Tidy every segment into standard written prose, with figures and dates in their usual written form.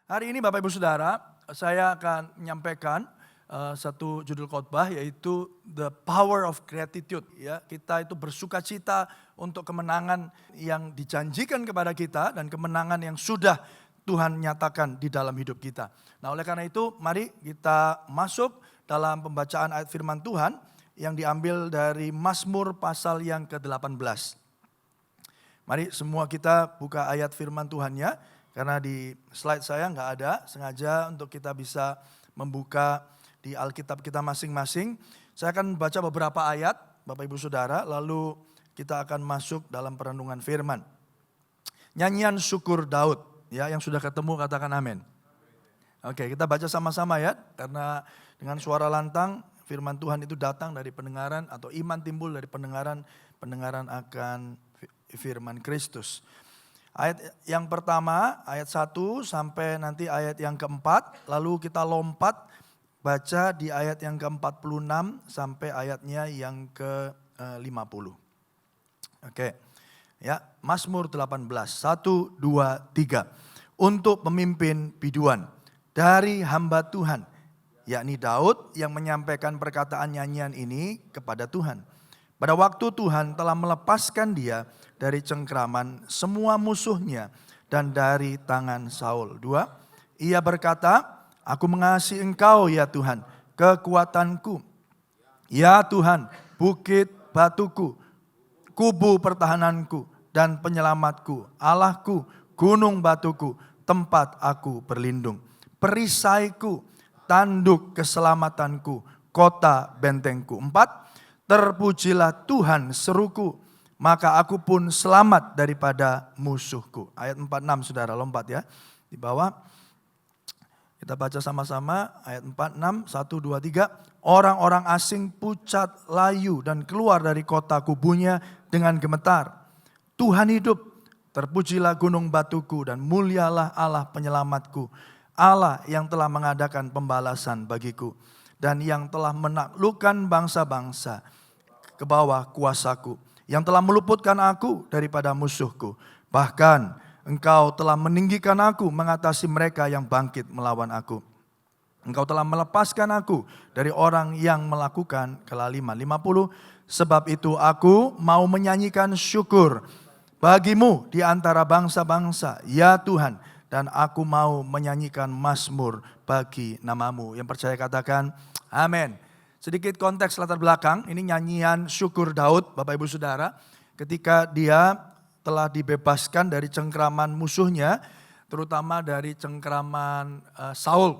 Hari ini Bapak Ibu Saudara, saya akan menyampaikan satu judul khotbah yaitu The Power of Gratitude. Ya, kita itu bersuka cita untuk kemenangan yang dijanjikan kepada kita dan kemenangan yang sudah Tuhan nyatakan di dalam hidup kita. Nah, oleh karena itu mari kita masuk dalam pembacaan ayat firman Tuhan yang diambil dari Mazmur pasal yang ke-18. Mari semua kita buka ayat firman Tuhannya. Karena di slide saya nggak ada, sengaja untuk kita bisa membuka di Alkitab kita masing-masing. Saya akan baca beberapa ayat, Bapak Ibu Saudara, lalu kita akan masuk dalam perenungan firman. Nyanyian syukur Daud, ya yang sudah ketemu katakan amin. Oke, kita baca sama-sama ya, karena dengan suara lantang firman Tuhan itu datang dari pendengaran atau iman timbul dari pendengaran akan firman Kristus. Ayat yang pertama, ayat 1 sampai nanti ayat yang keempat, lalu kita lompat baca di ayat yang ke-46 sampai ayatnya yang ke-50. Oke, ya Mazmur 18, 1, 2, 3. Untuk pemimpin biduan dari hamba Tuhan, yakni Daud yang menyampaikan perkataan nyanyian ini kepada Tuhan. Pada waktu Tuhan telah melepaskan dia dari cengkraman semua musuhnya dan dari tangan Saul. 2, ia berkata, aku mengasihi engkau ya Tuhan, kekuatanku. Ya Tuhan, bukit batuku, kubu pertahananku dan penyelamatku. Allahku, gunung batuku, tempat aku berlindung. Perisaiku, tanduk keselamatanku, kota bentengku. 4, terpujilah Tuhan seruku, maka aku pun selamat daripada musuhku. Ayat 46 saudara, lompat ya. Di bawah kita baca sama-sama ayat 46, 1, 2, 3. Orang-orang asing pucat layu dan keluar dari kota kubunya dengan gemetar. Tuhan hidup, terpujilah gunung batuku dan mulialah Allah penyelamatku. Allah yang telah mengadakan pembalasan bagiku dan yang telah menaklukkan bangsa-bangsa ke bawah kuasaku, yang telah meluputkan aku daripada musuhku. Bahkan engkau telah meninggikan aku mengatasi mereka yang bangkit melawan aku. Engkau telah melepaskan aku dari orang yang melakukan kelaliman. 50, sebab itu aku mau menyanyikan syukur bagimu di antara bangsa-bangsa, ya Tuhan. Dan aku mau menyanyikan mazmur bagi namamu. Yang percaya katakan amin. Sedikit konteks latar belakang, ini nyanyian syukur Daud, Bapak Ibu Saudara. Ketika dia telah dibebaskan dari cengkraman musuhnya, terutama dari cengkraman Saul.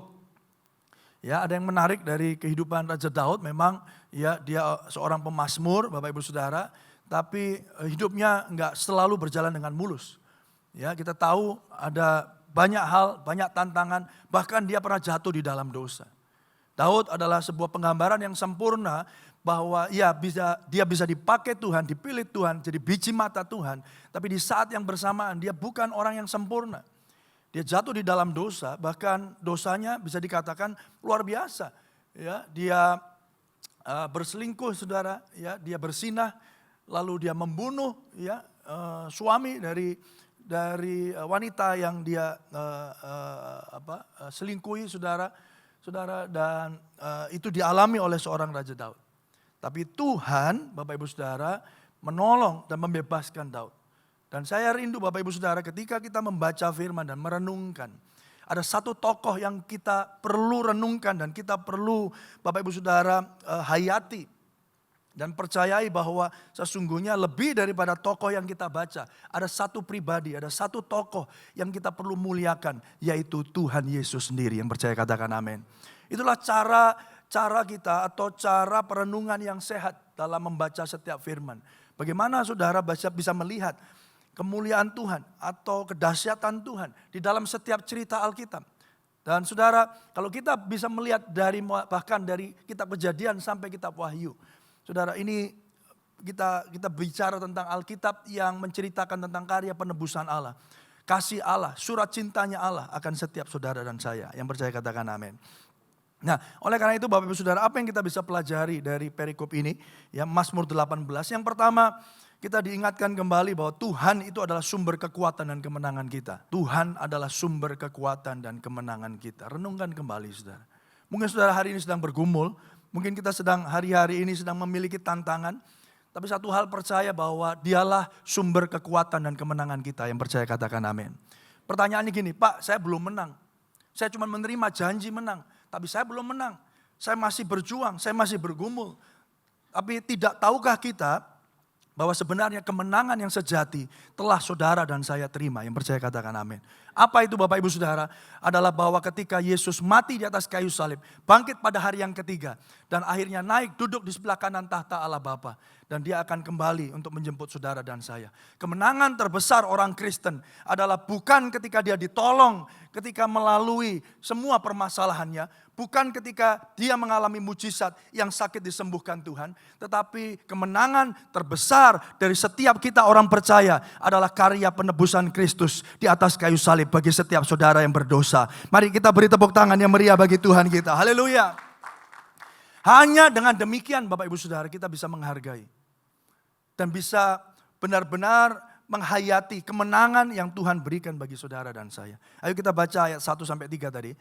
Ya, ada yang menarik dari kehidupan Raja Daud, memang ya dia seorang pemazmur, Bapak Ibu Saudara, tapi hidupnya enggak selalu berjalan dengan mulus. Ya, kita tahu ada banyak hal, banyak tantangan, bahkan dia pernah jatuh di dalam dosa. Daud adalah sebuah penggambaran yang sempurna bahwa dia bisa dipakai Tuhan, dipilih Tuhan, jadi biji mata Tuhan. Tapi di saat yang bersamaan dia bukan orang yang sempurna. Dia jatuh di dalam dosa, bahkan dosanya bisa dikatakan luar biasa. Ya, dia berselingkuh saudara, ya, dia bersinah, lalu dia membunuh ya suami dari wanita yang dia selingkuhi saudara, dan itu dialami oleh seorang Raja Daud. Tapi Tuhan, Bapak Ibu Saudara, menolong dan membebaskan Daud. Dan saya rindu Bapak Ibu Saudara ketika kita membaca firman dan merenungkan. Ada satu tokoh yang kita perlu renungkan dan kita perlu Bapak Ibu Saudara hayati. Dan percayai bahwa sesungguhnya lebih daripada tokoh yang kita baca. Ada satu pribadi, ada satu tokoh yang kita perlu muliakan. Yaitu Tuhan Yesus sendiri, yang percaya katakan amin. Itulah cara kita atau cara perenungan yang sehat dalam membaca setiap firman. Bagaimana saudara bisa melihat kemuliaan Tuhan atau kedahsyatan Tuhan di dalam setiap cerita Alkitab. Dan saudara, kalau kita bisa melihat bahkan dari kitab Kejadian sampai kitab Wahyu. Saudara, ini kita bicara tentang Alkitab yang menceritakan tentang karya penebusan Allah. Kasih Allah, surat cintanya Allah akan setiap saudara dan saya. Yang percaya katakan amin. Nah, oleh karena itu Bapak Ibu Saudara, apa yang kita bisa pelajari dari perikop ini? Ya, Mazmur 18. Yang pertama, kita diingatkan kembali bahwa Tuhan itu adalah sumber kekuatan dan kemenangan kita. Tuhan adalah sumber kekuatan dan kemenangan kita. Renungkan kembali saudara. Mungkin saudara hari ini sedang bergumul, mungkin kita sedang hari-hari ini sedang memiliki tantangan. Tapi satu hal percaya bahwa dialah sumber kekuatan dan kemenangan kita. Yang percaya katakan amin. Pertanyaannya gini, Pak saya belum menang. Saya cuma menerima janji menang. Tapi saya belum menang. Saya masih berjuang, saya masih bergumul. Tapi tidak tahukah kita bahwa sebenarnya kemenangan yang sejati telah saudara dan saya terima. Yang percaya katakan amin. Apa itu Bapak Ibu Saudara? Adalah bahwa ketika Yesus mati di atas kayu salib, bangkit pada hari yang ketiga, dan akhirnya naik duduk di sebelah kanan tahta Allah Bapa. Dan dia akan kembali untuk menjemput saudara dan saya. Kemenangan terbesar orang Kristen adalah bukan ketika dia ditolong, ketika melalui semua permasalahannya, bukan ketika dia mengalami mujizat yang sakit disembuhkan Tuhan. Tetapi kemenangan terbesar dari setiap kita orang percaya adalah karya penebusan Kristus di atas kayu salib bagi setiap saudara yang berdosa. Mari kita beri tepuk tangan yang meriah bagi Tuhan kita. Haleluya. Hanya dengan demikian Bapak Ibu Saudara kita bisa menghargai. Dan bisa benar-benar menghayati kemenangan yang Tuhan berikan bagi saudara dan saya. Ayo kita baca ayat 1-3 tadi.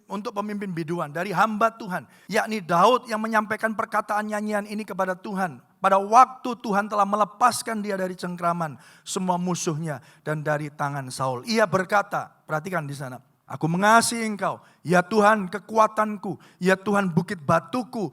Untuk pemimpin biduan dari hamba Tuhan. Yakni Daud yang menyampaikan perkataan nyanyian ini kepada Tuhan. Pada waktu Tuhan telah melepaskan dia dari cengkraman semua musuhnya dan dari tangan Saul. Ia berkata, perhatikan di sana. Aku mengasihi engkau, ya Tuhan kekuatanku, ya Tuhan bukit batuku,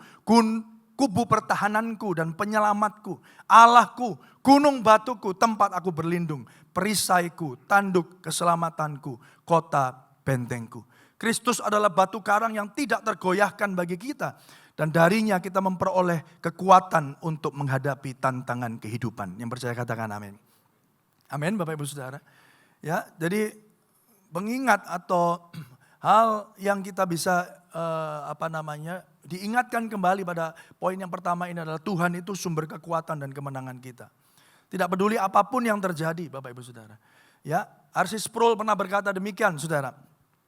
kubu pertahananku dan penyelamatku, Allahku, gunung batuku, tempat aku berlindung, perisaiku, tanduk keselamatanku, kota bentengku. Kristus adalah batu karang yang tidak tergoyahkan bagi kita. Dan darinya kita memperoleh kekuatan untuk menghadapi tantangan kehidupan. Yang percaya katakan amin. Amin Bapak Ibu Saudara. Ya, jadi mengingat atau hal yang kita bisa diingatkan kembali pada poin yang pertama ini adalah Tuhan itu sumber kekuatan dan kemenangan kita. Tidak peduli apapun yang terjadi Bapak Ibu Saudara. Ya, R.C. Sproul pernah berkata demikian Saudara.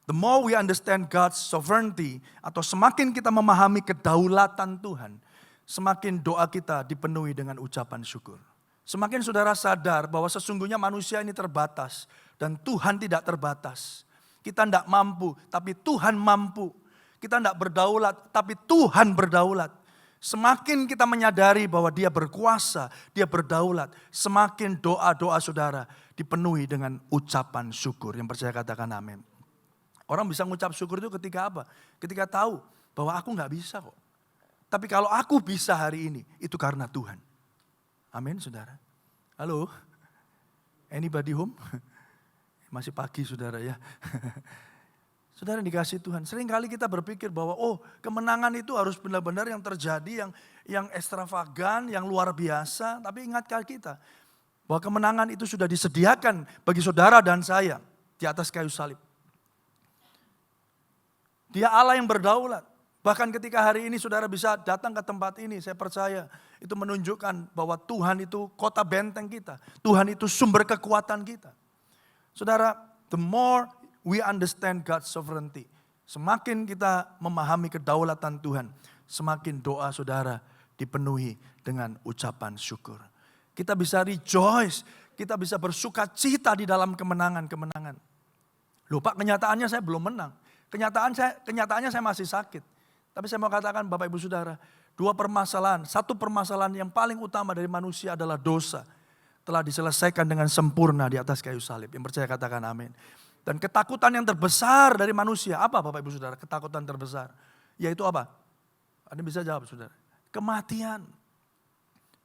The more we understand God's sovereignty atau semakin kita memahami kedaulatan Tuhan, semakin doa kita dipenuhi dengan ucapan syukur. Semakin saudara sadar bahwa sesungguhnya manusia ini terbatas dan Tuhan tidak terbatas. Kita tidak mampu, tapi Tuhan mampu. Kita tidak berdaulat, tapi Tuhan berdaulat. Semakin kita menyadari bahwa Dia berkuasa, Dia berdaulat, semakin doa-doa saudara dipenuhi dengan ucapan syukur. Yang percaya katakan amin. Orang bisa mengucap syukur itu ketika apa? Ketika tahu bahwa aku nggak bisa kok. Tapi kalau aku bisa hari ini, itu karena Tuhan. Amin saudara. Halo? Anybody home? Masih pagi saudara ya. Saudara dikasih Tuhan. Seringkali kita berpikir bahwa kemenangan itu harus benar-benar yang terjadi, yang ekstravagan, yang luar biasa. Tapi ingatkan kita bahwa kemenangan itu sudah disediakan bagi saudara dan saya di atas kayu salib. Dia Allah yang berdaulat. Bahkan ketika hari ini saudara bisa datang ke tempat ini, saya percaya itu menunjukkan bahwa Tuhan itu kota benteng kita. Tuhan itu sumber kekuatan kita. Saudara, the more we understand God's sovereignty, semakin kita memahami kedaulatan Tuhan, semakin doa saudara dipenuhi dengan ucapan syukur. Kita bisa rejoice, kita bisa bersuka cita di dalam kemenangan-kemenangan. Loh Pak, kenyataannya saya belum menang. Kenyataannya saya masih sakit. Tapi saya mau katakan Bapak Ibu Saudara, satu permasalahan yang paling utama dari manusia adalah dosa. Telah diselesaikan dengan sempurna di atas kayu salib. Yang percaya katakan amin. Dan ketakutan yang terbesar dari manusia, apa Bapak Ibu Saudara? Ketakutan terbesar, yaitu apa? Anda bisa jawab Saudara. Kematian.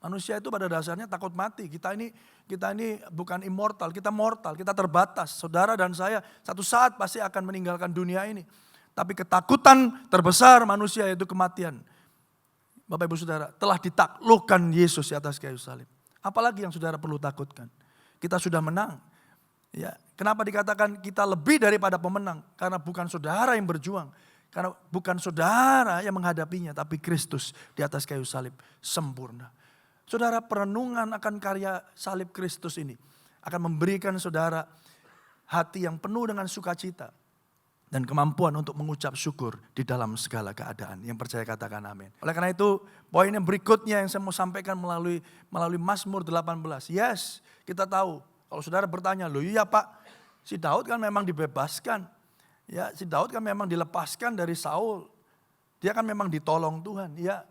Manusia itu pada dasarnya takut mati. Kita ini bukan immortal, kita mortal, kita terbatas. Saudara dan saya satu saat pasti akan meninggalkan dunia ini. Tapi ketakutan terbesar manusia yaitu kematian. Bapak Ibu Saudara, telah ditaklukkan Yesus di atas kayu salib. Apalagi yang saudara perlu takutkan? Kita sudah menang. Ya, kenapa dikatakan kita lebih daripada pemenang? Karena bukan saudara yang berjuang. Karena bukan saudara yang menghadapinya, tapi Kristus di atas kayu salib sempurna. Saudara, perenungan akan karya salib Kristus ini akan memberikan saudara hati yang penuh dengan sukacita. dan kemampuan untuk mengucap syukur di dalam segala keadaan. Yang percaya katakan amin. Oleh karena itu, poin yang berikutnya yang saya mau sampaikan melalui Mazmur 18. Yes, kita tahu. Kalau saudara bertanya, loh iya Pak, si Daud kan memang dibebaskan. Ya, si Daud kan memang dilepaskan dari Saul. Dia kan memang ditolong Tuhan. Ya,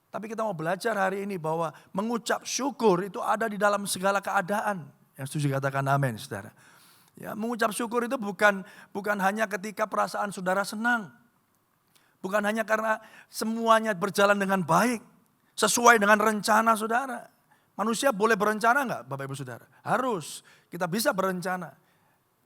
tapi kita mau belajar hari ini bahwa mengucap syukur itu ada di dalam segala keadaan. Yang setuju katakan amin, saudara. Ya, mengucap syukur itu bukan hanya ketika perasaan saudara senang. Bukan hanya karena semuanya berjalan dengan baik. Sesuai dengan rencana saudara. Manusia boleh berencana enggak Bapak Ibu Saudara? Harus. Kita bisa berencana.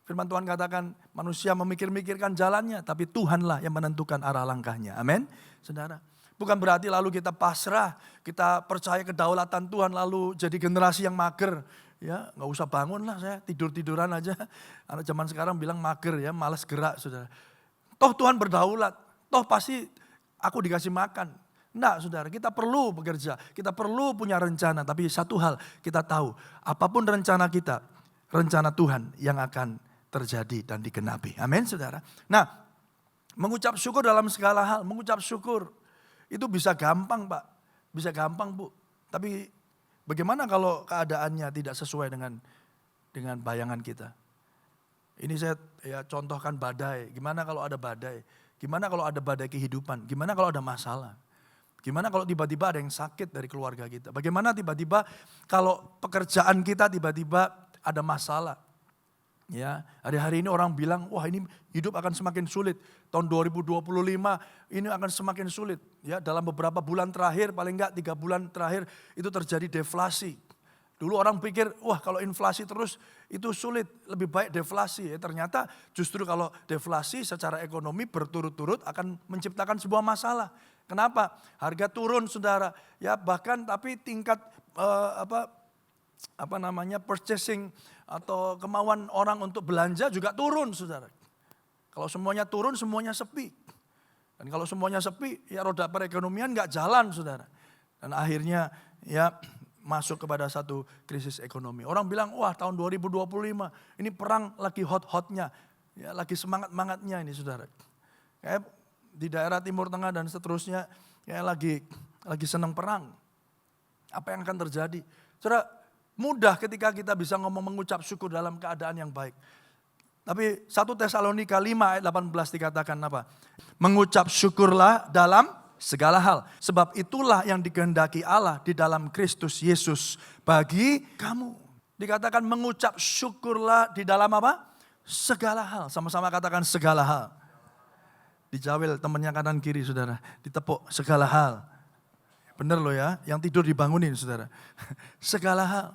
Firman Tuhan katakan manusia memikir-mikirkan jalannya. Tapi Tuhanlah yang menentukan arah langkahnya. Amin. Saudara. Bukan berarti lalu kita pasrah. Kita percaya kedaulatan Tuhan lalu jadi generasi yang mager. Ya, nggak usah bangun lah, saya tidur-tiduran aja. Anak zaman sekarang bilang mager ya, malas gerak saudara. Toh Tuhan berdaulat, toh pasti aku dikasih makan. Enggak saudara, kita perlu bekerja, kita perlu punya rencana. Tapi satu hal kita tahu, apapun rencana kita, rencana Tuhan yang akan terjadi dan digenapi. Amin saudara. Nah, mengucap syukur dalam segala hal, mengucap syukur itu bisa gampang Pak, bisa gampang Bu. Tapi bagaimana kalau keadaannya tidak sesuai dengan bayangan kita? Ini saya contohkan badai. Gimana kalau ada badai? Gimana kalau ada badai kehidupan? Gimana kalau ada masalah? Gimana kalau tiba-tiba ada yang sakit dari keluarga kita? Bagaimana tiba-tiba kalau pekerjaan kita tiba-tiba ada masalah? Ya, hari-hari ini orang bilang, wah ini hidup akan semakin sulit. Tahun 2025 ini akan semakin sulit. Ya, dalam beberapa bulan terakhir, paling enggak 3 bulan terakhir itu terjadi deflasi. Dulu orang pikir, wah kalau inflasi terus itu sulit, lebih baik deflasi. Ya, ternyata justru kalau deflasi secara ekonomi berturut-turut akan menciptakan sebuah masalah. Kenapa? Harga turun saudara. Ya bahkan tapi tingkat purchasing atau kemauan orang untuk belanja juga turun saudara. Kalau semuanya turun semuanya sepi. Dan kalau semuanya sepi ya roda perekonomian gak jalan saudara. Dan akhirnya ya masuk kepada satu krisis ekonomi. Orang bilang wah tahun 2025 ini perang lagi hot-hotnya. Ya lagi semangat-mangatnya ini saudara. Kayak di daerah Timur Tengah dan seterusnya kayak lagi senang perang. Apa yang akan terjadi? Saudara, mudah ketika kita bisa mengucap syukur dalam keadaan yang baik. Tapi 1 Tesalonika 5 ayat 18 dikatakan apa? Mengucap syukurlah dalam segala hal. Sebab itulah yang dikehendaki Allah di dalam Kristus Yesus bagi kamu. Dikatakan mengucap syukurlah di dalam apa? Segala hal. Sama-sama katakan segala hal. Dijawil temannya kanan kiri saudara. Ditepuk segala hal. Bener loh ya, yang tidur dibangunin saudara. Segala hal.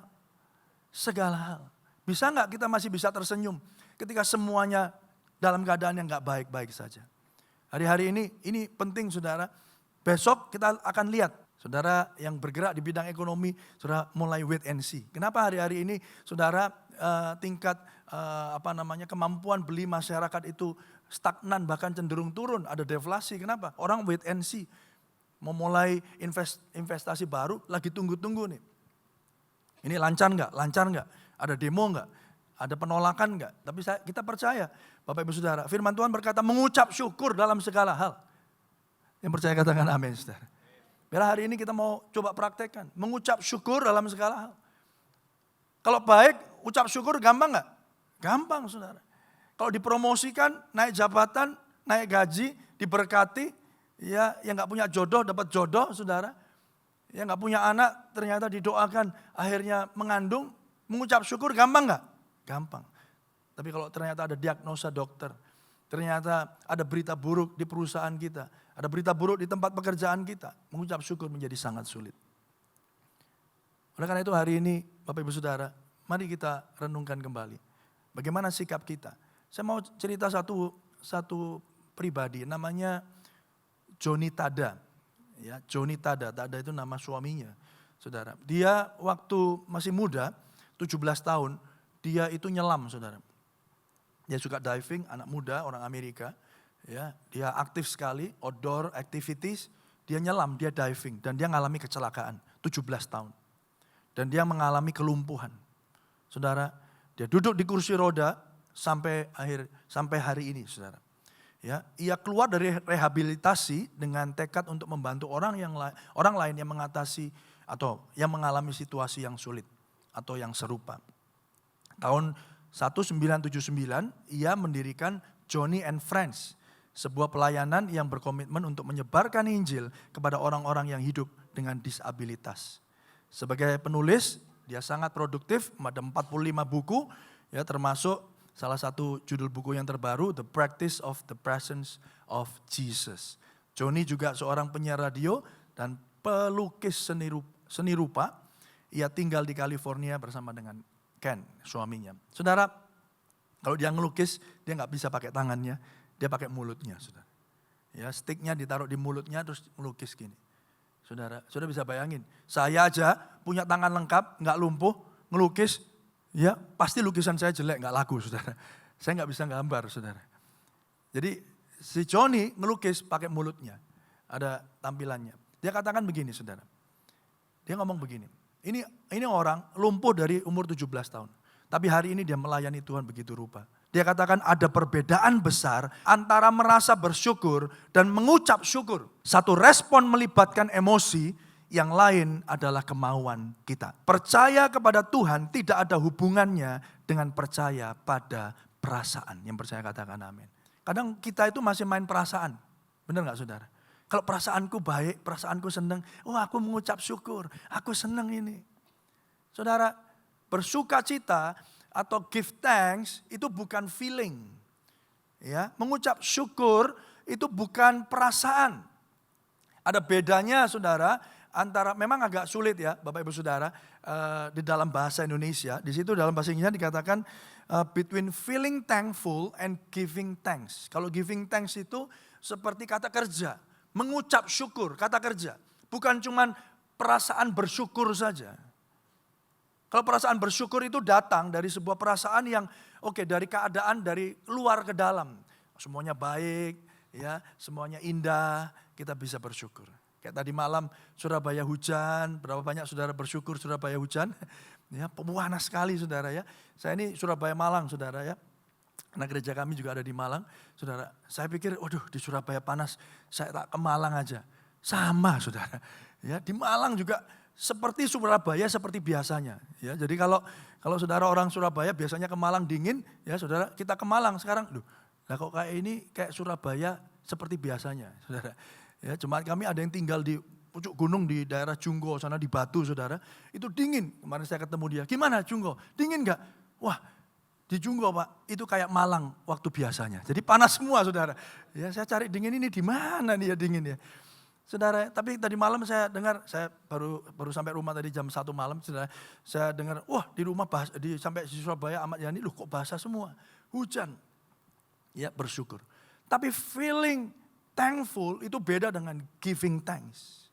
Segala hal. Bisa nggak kita masih bisa tersenyum ketika semuanya dalam keadaan yang nggak baik-baik saja. Hari-hari ini penting saudara. Besok kita akan lihat saudara yang bergerak di bidang ekonomi, saudara mulai wait and see. Kenapa hari-hari ini saudara tingkat kemampuan beli masyarakat itu stagnan bahkan cenderung turun, ada deflasi. Kenapa? Orang wait and see. Mau mulai investasi baru lagi tunggu-tunggu nih. Ini lancar nggak? Lancar nggak? Ada demo nggak? Ada penolakan nggak? Tapi kita percaya, Bapak Ibu Saudara, firman Tuhan berkata mengucap syukur dalam segala hal. Yang percaya katakan amin, saudara. Biar hari ini kita mau coba praktekkan, mengucap syukur dalam segala hal. Kalau baik, ucap syukur gampang nggak? Gampang, saudara. Kalau dipromosikan, naik jabatan, naik gaji, diberkati, ya yang nggak punya jodoh dapat jodoh, saudara. Yang nggak punya anak ternyata didoakan akhirnya mengandung, mengucap syukur gampang nggak? Gampang. Tapi kalau ternyata ada diagnosa dokter, ternyata ada berita buruk di perusahaan kita, ada berita buruk di tempat pekerjaan kita, mengucap syukur menjadi sangat sulit. Oleh karena itu hari ini Bapak Ibu Saudara, mari kita renungkan kembali. Bagaimana sikap kita? Saya mau cerita satu pribadi, namanya Joni Tada. Ya, Joni Tada itu nama suaminya, saudara. Dia waktu masih muda, 17 tahun, dia itu nyelam, saudara. Dia suka diving, anak muda, orang Amerika. Ya, dia aktif sekali, outdoor activities. Dia nyelam, dia diving, dan dia mengalami kecelakaan, 17 tahun. Dan dia mengalami kelumpuhan. Saudara, dia duduk di kursi roda sampai hari ini, saudara. Ya, ia keluar dari rehabilitasi dengan tekad untuk membantu orang lain yang mengatasi atau yang mengalami situasi yang sulit atau yang serupa. Tahun 1979 ia mendirikan Johnny and Friends, sebuah pelayanan yang berkomitmen untuk menyebarkan Injil kepada orang-orang yang hidup dengan disabilitas. Sebagai penulis, dia sangat produktif, ada 45 buku, ya, termasuk salah satu judul buku yang terbaru, The Practice of the Presence of Jesus. Johnny juga seorang penyiar radio dan pelukis seni rupa. Ia tinggal di California bersama dengan Ken, suaminya. Saudara, kalau dia ngelukis, dia nggak bisa pakai tangannya, dia pakai mulutnya, saudara. Ya, sticknya ditaruh di mulutnya terus ngelukis gini. Saudara bisa bayangin, saya aja punya tangan lengkap, nggak lumpuh, ngelukis, ya pasti lukisan saya jelek, nggak laku, saudara. Saya nggak bisa gambar, saudara. Jadi si Johnny ngelukis pakai mulutnya, ada tampilannya. Dia katakan begini, saudara. Dia ngomong begini, ini orang lumpuh dari umur 17 tahun. Tapi hari ini dia melayani Tuhan begitu rupa. Dia katakan ada perbedaan besar antara merasa bersyukur dan mengucap syukur. Satu respon melibatkan emosi, yang lain adalah kemauan kita. Percaya kepada Tuhan tidak ada hubungannya dengan percaya pada perasaan. Yang percaya katakan amin. Kadang kita itu masih main perasaan. Benar gak saudara? Kalau perasaanku baik, perasaanku senang. Oh, aku mengucap syukur, aku senang ini. Saudara, bersuka cita atau give thanks itu bukan feeling. Ya, mengucap syukur itu bukan perasaan. Ada bedanya, saudara, antara, memang agak sulit ya Bapak Ibu Saudara, di dalam bahasa Indonesia. Di situ dalam bahasa Inggrisnya dikatakan between feeling thankful and giving thanks. Kalau giving thanks itu seperti kata kerja. Mengucap syukur, kata kerja. Bukan cuman perasaan bersyukur saja. Kalau perasaan bersyukur itu datang dari sebuah perasaan yang dari keadaan dari luar ke dalam. Semuanya baik, ya, semuanya indah, kita bisa bersyukur. Kayak tadi malam Surabaya hujan, berapa banyak saudara bersyukur Surabaya hujan? Ya, panas sekali saudara ya. Saya ini Surabaya Malang saudara ya. Karena gereja kami juga ada di Malang, saudara. Saya pikir, waduh di Surabaya panas, saya tak ke Malang aja. Sama saudara. Ya, di Malang juga seperti Surabaya seperti biasanya. Ya, jadi kalau saudara orang Surabaya biasanya ke Malang dingin, ya saudara kita ke Malang sekarang, lah kok kayak ini kayak Surabaya seperti biasanya, saudara. Ya, cuma kami ada yang tinggal di pucuk gunung di daerah Junggo sana di Batu, saudara. Itu dingin. Kemarin saya ketemu dia. Gimana Junggo? Dingin nggak? Wah, di Junggo Pak, itu kayak Malang waktu biasanya. Jadi panas semua saudara. Ya, saya cari dingin ini di mana nih ya dingin ya. Saudara, tapi tadi malam saya dengar, saya baru sampai rumah tadi jam 1 malam, saudara. Saya dengar, wah di rumah sampai di Surabaya Ahmad Yani, loh kok basah semua, hujan. Ya bersyukur. Tapi feeling thankful itu beda dengan giving thanks.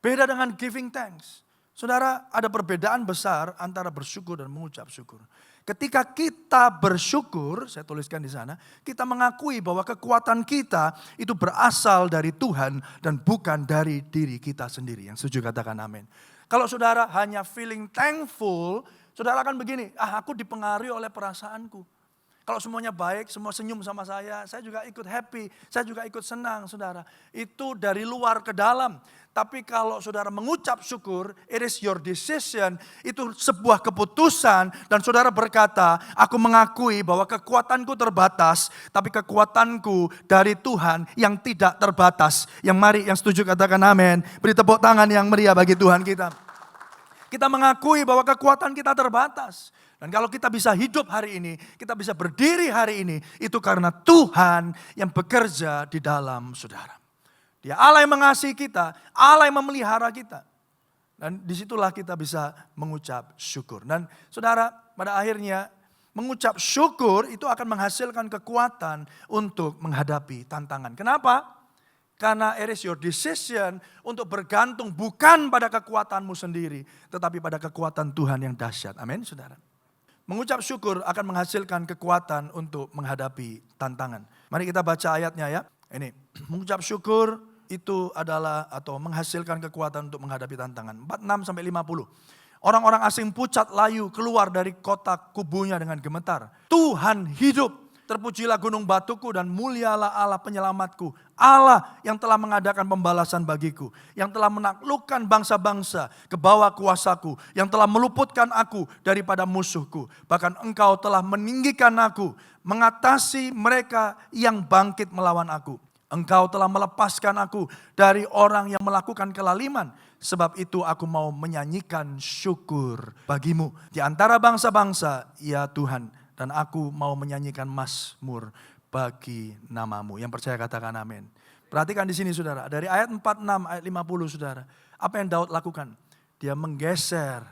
Beda dengan giving thanks. Saudara, ada perbedaan besar antara bersyukur dan mengucap syukur. Ketika kita bersyukur, saya tuliskan di sana, kita mengakui bahwa kekuatan kita itu berasal dari Tuhan dan bukan dari diri kita sendiri. Yang setuju katakan amin. Kalau saudara hanya feeling thankful, saudara akan begini, aku dipengaruhi oleh perasaanku. Kalau semuanya baik, semua senyum sama saya juga ikut happy, saya juga ikut senang saudara. Itu dari luar ke dalam. Tapi kalau saudara mengucap syukur, it is your decision, itu sebuah keputusan. Dan saudara berkata, aku mengakui bahwa kekuatanku terbatas, tapi kekuatanku dari Tuhan yang tidak terbatas. Yang setuju katakan amin. Beri tepuk tangan yang meriah bagi Tuhan kita. Kita mengakui bahwa kekuatan kita terbatas. Dan kalau kita bisa hidup hari ini, kita bisa berdiri hari ini, itu karena Tuhan yang bekerja di dalam saudara. Dia Allah yang mengasihi kita, Allah yang memelihara kita. Dan disitulah kita bisa mengucap syukur. Dan saudara, pada akhirnya mengucap syukur itu akan menghasilkan kekuatan untuk menghadapi tantangan. Kenapa? Karena it is your decision untuk bergantung bukan pada kekuatanmu sendiri, tetapi pada kekuatan Tuhan yang dahsyat. Amin, saudara. Mengucap syukur akan menghasilkan kekuatan untuk menghadapi tantangan. Mari kita baca ayatnya ya. Ini, mengucap syukur itu adalah atau menghasilkan kekuatan untuk menghadapi tantangan. 46-50. Orang-orang asing pucat layu keluar dari kota kubunya dengan gemetar. Tuhan hidup. Terpujilah gunung batuku dan mulialah Allah penyelamatku. Allah yang telah mengadakan pembalasan bagiku. Yang telah menaklukkan bangsa-bangsa ke bawah kuasaku. Yang telah meluputkan aku daripada musuhku. Bahkan engkau telah meninggikan aku, mengatasi mereka yang bangkit melawan aku. Engkau telah melepaskan aku dari orang yang melakukan kelaliman. Sebab itu aku mau menyanyikan syukur bagimu. Di antara bangsa-bangsa, ya Tuhan, dan aku mau menyanyikan mazmur bagi namamu. Yang percaya katakan amin. Perhatikan di sini saudara, dari ayat 46, ayat 50 saudara. Apa yang Daud lakukan? Dia menggeser,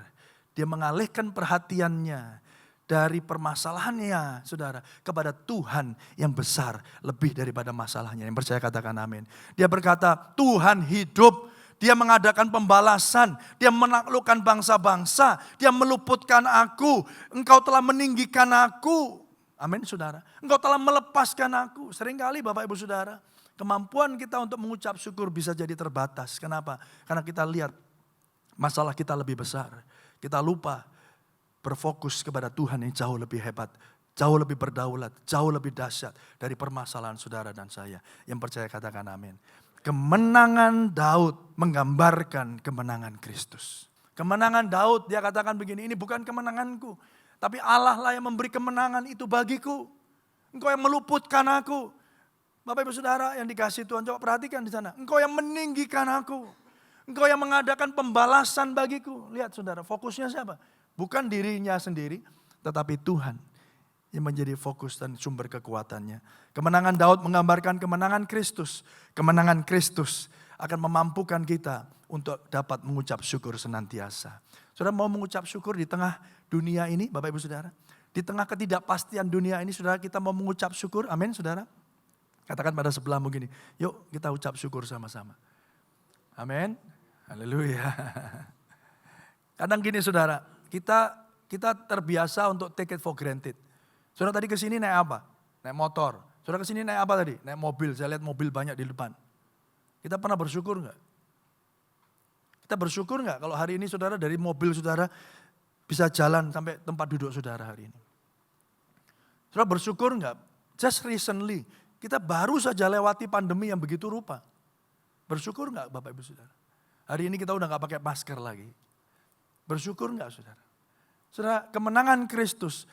dia mengalihkan perhatiannya dari permasalahannya saudara kepada Tuhan yang besar lebih daripada masalahnya. Yang percaya katakan amin. Dia berkata, Tuhan hidup. Dia mengadakan pembalasan, dia menaklukkan bangsa-bangsa, dia meluputkan aku. Engkau telah meninggikan aku. Amin saudara. Engkau telah melepaskan aku. Seringkali Bapak Ibu Saudara, kemampuan kita untuk mengucap syukur bisa jadi terbatas. Kenapa? Karena kita lihat masalah kita lebih besar. Kita lupa berfokus kepada Tuhan yang jauh lebih hebat, jauh lebih berdaulat, jauh lebih dahsyat dari permasalahan saudara dan saya. Yang percaya katakan amin. Kemenangan Daud menggambarkan kemenangan Kristus. Kemenangan Daud, dia katakan begini, ini bukan kemenanganku. Tapi Allah lah yang memberi kemenangan itu bagiku. Engkau yang meluputkan aku. Bapak Ibu Saudara yang dikasih Tuhan, coba perhatikan di sana. Engkau yang meninggikan aku. Engkau yang mengadakan pembalasan bagiku. Lihat saudara, fokusnya siapa? Bukan dirinya sendiri, tetapi Tuhan yang menjadi fokus dan sumber kekuatannya. Kemenangan Daud menggambarkan kemenangan Kristus. Kemenangan Kristus akan memampukan kita untuk dapat mengucap syukur senantiasa. Saudara mau mengucap syukur di tengah dunia ini, Bapak Ibu Saudara? Di tengah ketidakpastian dunia ini, saudara kita mau mengucap syukur, amin saudara? Katakan pada sebelahmu gini, yuk kita ucap syukur sama-sama. Amin, haleluya. Kadang gini saudara, kita terbiasa untuk take it for granted. Saudara tadi kesini naik apa? Naik motor. Saudara kesini naik apa tadi? Naik mobil, saya lihat mobil banyak di depan. Kita pernah bersyukur enggak? Kita bersyukur enggak kalau hari ini saudara dari mobil saudara bisa jalan sampai tempat duduk saudara hari ini? Saudara bersyukur enggak? Just recently, kita baru saja lewati pandemi yang begitu rupa. Bersyukur enggak Bapak Ibu Saudara? Hari ini kita udah enggak pakai masker lagi. Bersyukur enggak saudara? Saudara, kemenangan Kristus.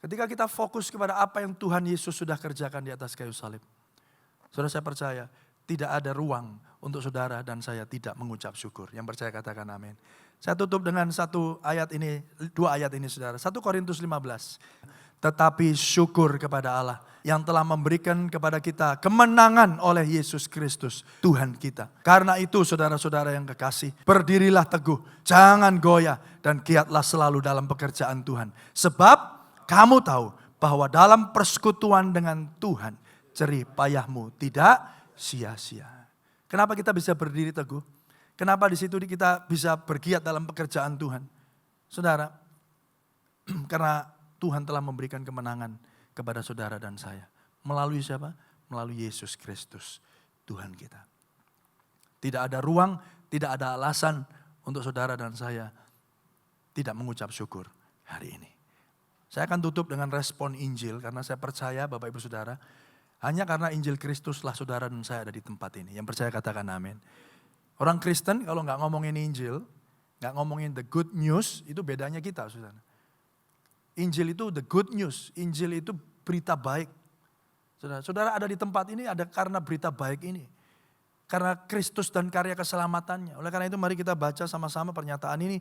Ketika kita fokus kepada apa yang Tuhan Yesus sudah kerjakan di atas kayu salib. Saudara saya percaya tidak ada ruang untuk saudara dan saya tidak mengucap syukur. Yang percaya katakan amin. Saya tutup dengan dua ayat ini saudara. 1 Korintus 15. Tetapi syukur kepada Allah yang telah memberikan kepada kita kemenangan oleh Yesus Kristus Tuhan kita. Karena itu saudara-saudara yang kekasih, berdirilah teguh, jangan goyah dan giatlah selalu dalam pekerjaan Tuhan. Sebab kamu tahu bahwa dalam persekutuan dengan Tuhan, jerih payahmu tidak sia-sia. Kenapa kita bisa berdiri teguh? Kenapa di situ kita bisa bergiat dalam pekerjaan Tuhan? Saudara, karena Tuhan telah memberikan kemenangan kepada saudara dan saya. Melalui siapa? Melalui Yesus Kristus, Tuhan kita. Tidak ada ruang, tidak ada alasan untuk saudara dan saya tidak mengucap syukur hari ini. Saya akan tutup dengan respon Injil karena saya percaya Bapak Ibu Saudara, hanya karena Injil Kristuslah saudara dan saya ada di tempat ini. Yang percaya katakan amin. Orang Kristen kalau nggak ngomongin Injil, nggak ngomongin the good news, itu bedanya kita saudara. Injil itu the good news, Injil itu berita baik. Saudara ada di tempat ini ada karena berita baik ini. Karena Kristus dan karya keselamatannya. Oleh karena itu mari kita baca sama-sama pernyataan ini.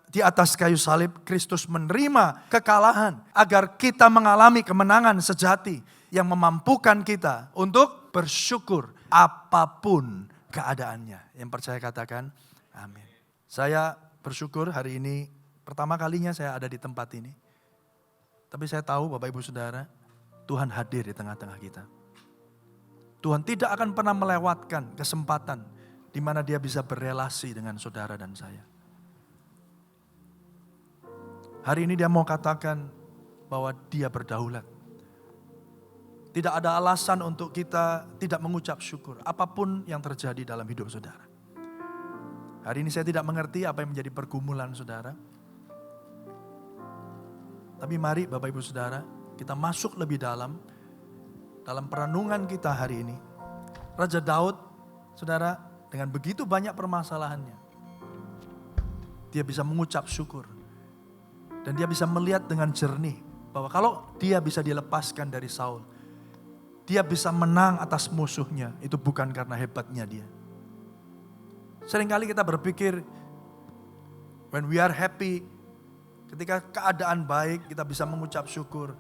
Di atas kayu salib Kristus menerima kekalahan agar kita mengalami kemenangan sejati yang memampukan kita untuk bersyukur apapun keadaannya. Yang percaya katakan amin. Saya bersyukur hari ini pertama kalinya saya ada di tempat ini. Tapi saya tahu Bapak Ibu Saudara, Tuhan hadir di tengah-tengah kita. Tuhan tidak akan pernah melewatkan kesempatan di mana dia bisa berelasi dengan saudara dan saya. Hari ini dia mau katakan bahwa dia berdaulat. Tidak ada alasan untuk kita tidak mengucap syukur apapun yang terjadi dalam hidup saudara. Hari ini saya tidak mengerti apa yang menjadi pergumulan saudara. Tapi mari Bapak Ibu Saudara, kita masuk lebih dalam perenungan kita hari ini. Raja Daud, saudara, dengan begitu banyak permasalahannya, dia bisa mengucap syukur. Dan dia bisa melihat dengan jernih bahwa kalau dia bisa dilepaskan dari Saul, dia bisa menang atas musuhnya, itu bukan karena hebatnya dia. Seringkali kita berpikir, when we are happy, ketika keadaan baik, kita bisa mengucap syukur.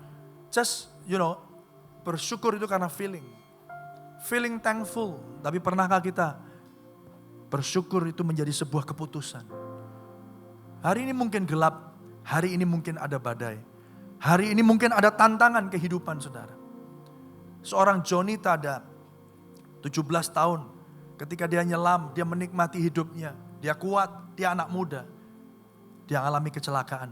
Just, bersyukur itu karena feeling thankful. Tapi pernahkah kita bersyukur itu menjadi sebuah keputusan? Hari ini mungkin gelap, hari ini mungkin ada badai. Hari ini mungkin ada tantangan kehidupan saudara. Seorang Johnny Tada, 17 tahun, ketika dia nyelam, dia menikmati hidupnya. Dia kuat, dia anak muda. Dia alami kecelakaan.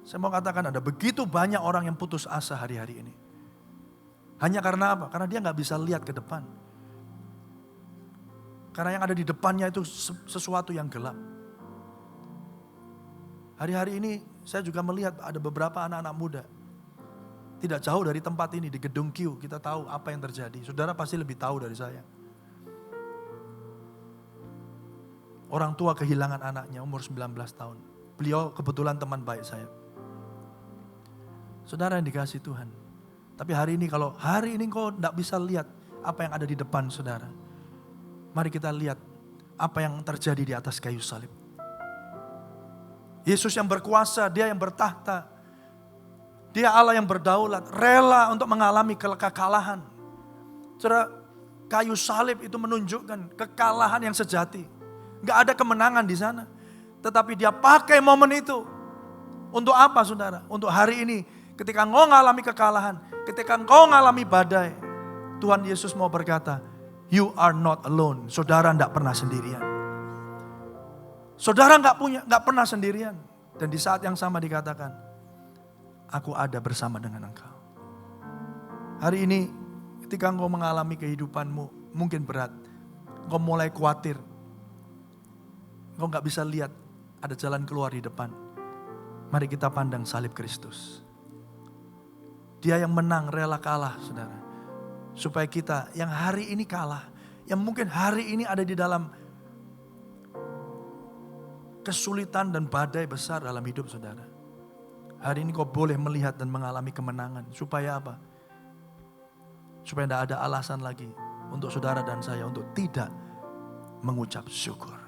Saya mau katakan ada begitu banyak orang yang putus asa hari-hari ini. Hanya karena apa? Karena dia gak bisa lihat ke depan. Karena yang ada di depannya itu sesuatu yang gelap. Hari-hari ini saya juga melihat ada beberapa anak-anak muda. Tidak jauh dari tempat ini, di gedung Q, kita tahu apa yang terjadi. Saudara pasti lebih tahu dari saya. Orang tua kehilangan anaknya umur 19 tahun. Beliau kebetulan teman baik saya. Saudara yang dikasihi Tuhan. Tapi hari ini kalau hari ini kau tidak bisa lihat apa yang ada di depan saudara. Mari kita lihat apa yang terjadi di atas kayu salib. Yesus yang berkuasa, dia yang bertahta. Dia Allah yang berdaulat, rela untuk mengalami kekalahan. Saudara, kayu salib itu menunjukkan kekalahan yang sejati. Gak ada kemenangan di sana. Tetapi dia pakai momen itu. Untuk apa saudara? Untuk hari ini. Ketika engkau mengalami kekalahan. Ketika engkau mengalami badai. Tuhan Yesus mau berkata, you are not alone. Saudara gak pernah sendirian. Saudara gak pernah sendirian. Dan di saat yang sama dikatakan, aku ada bersama dengan engkau. Hari ini ketika engkau mengalami kehidupanmu mungkin berat. Engkau mulai khawatir. Engkau gak bisa lihat ada jalan keluar di depan. Mari kita pandang salib Kristus. Dia yang menang rela kalah saudara. Supaya kita yang hari ini kalah. Yang mungkin hari ini ada di dalam kesulitan dan badai besar dalam hidup saudara. Hari ini kau boleh melihat dan mengalami kemenangan. Supaya apa? Supaya tidak ada alasan lagi untuk saudara dan saya untuk tidak mengucap syukur.